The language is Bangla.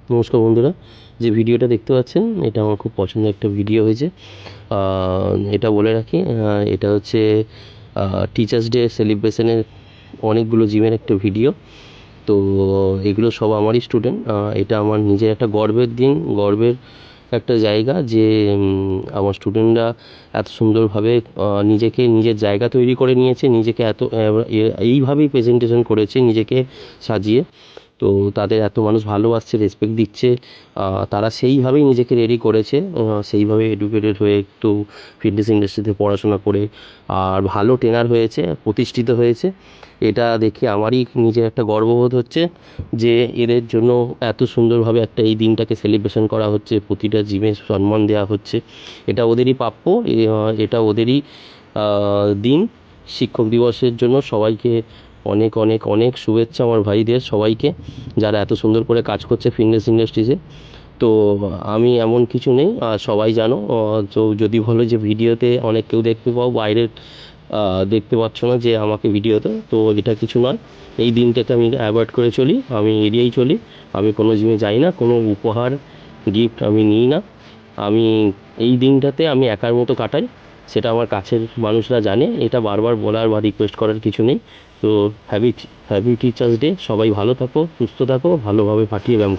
নমস্কার বন্ধুরা, যে ভিডিওটা দেখতে পাচ্ছেন এটা আমার খুব পছন্দের একটা ভিডিও হয়েছে। এটা বলে রাখি, এটা হচ্ছে টিচার্স ডে সেলিব্রেশনের অনেকগুলো জিমের একটা ভিডিও। তো এগুলো সব আমারই স্টুডেন্ট। এটা আমার নিজের একটা গর্বের দিন, গর্বের একটা জায়গা যে আমার স্টুডেন্টরা এত সুন্দরভাবে নিজেকে নিজের জায়গা তৈরি করে নিয়েছে, নিজেকে এত এইভাবেই প্রেজেন্টেশন করেছে নিজেকে সাজিয়ে। তো তাদের এত মানুষ ভালোবাসছে, রেসপেক্ট দিচ্ছে, তারা সেইভাবেই নিজেকে রেডি করেছে, সেইভাবে এডুকেটেড হয়ে একটু ফিটনেস ইন্ডাস্ট্রিতে পড়াশোনা করে আর ভালো ট্রেনার হয়েছে, প্রতিষ্ঠিত হয়েছে। এটা দেখে আমারই নিজের একটা গর্ববোধ হচ্ছে যে এদের জন্য এত সুন্দরভাবে একটা এই দিনটাকে সেলিব্রেশন করা হচ্ছে, প্রতিটা জিমে সম্মান দেওয়া হচ্ছে। এটা ওদেরই প্রাপ্য, এটা ওদেরই দিন। শিক্ষক দিবসের জন্য সবাইকে অনেক অনেক অনেক শুভেচ্ছা আমার ভাইদের সবাইকে, যারা এত সুন্দর করে কাজ করছে ফিটনেস ইন্ডাস্ট্রিতে। তো আমি এমন কিছু নেই, সবাই জানো। তো যদি বলো যে ভিডিওতে অনেক কেউ দেখতে পাও, বাইরের দেখতে পাচ্ছ না যে আমাকে ভিডিওতে, তো এটা কিছু নয়। এই দিনটাকে আমি অ্যাভয়েড করে চলি, আমি এড়িয়েই চলি। আমি কোনো জিমে যাই না, কোনো উপহার গিফট আমি নিই না। আমি এই দিনটাতে আমি একার মতো কাটাই, সেটা আমার কাছের মানুষরা জানে। এটা বারবার বলার বা রিকোয়েস্ট করার কিছু নেই। তো হ্যাপি হ্যাপি টিচার্স ডে। সবাই ভালো থাকো, সুস্থ থাকো, ভালোভাবে ফাটিয়ে ব্যায়াম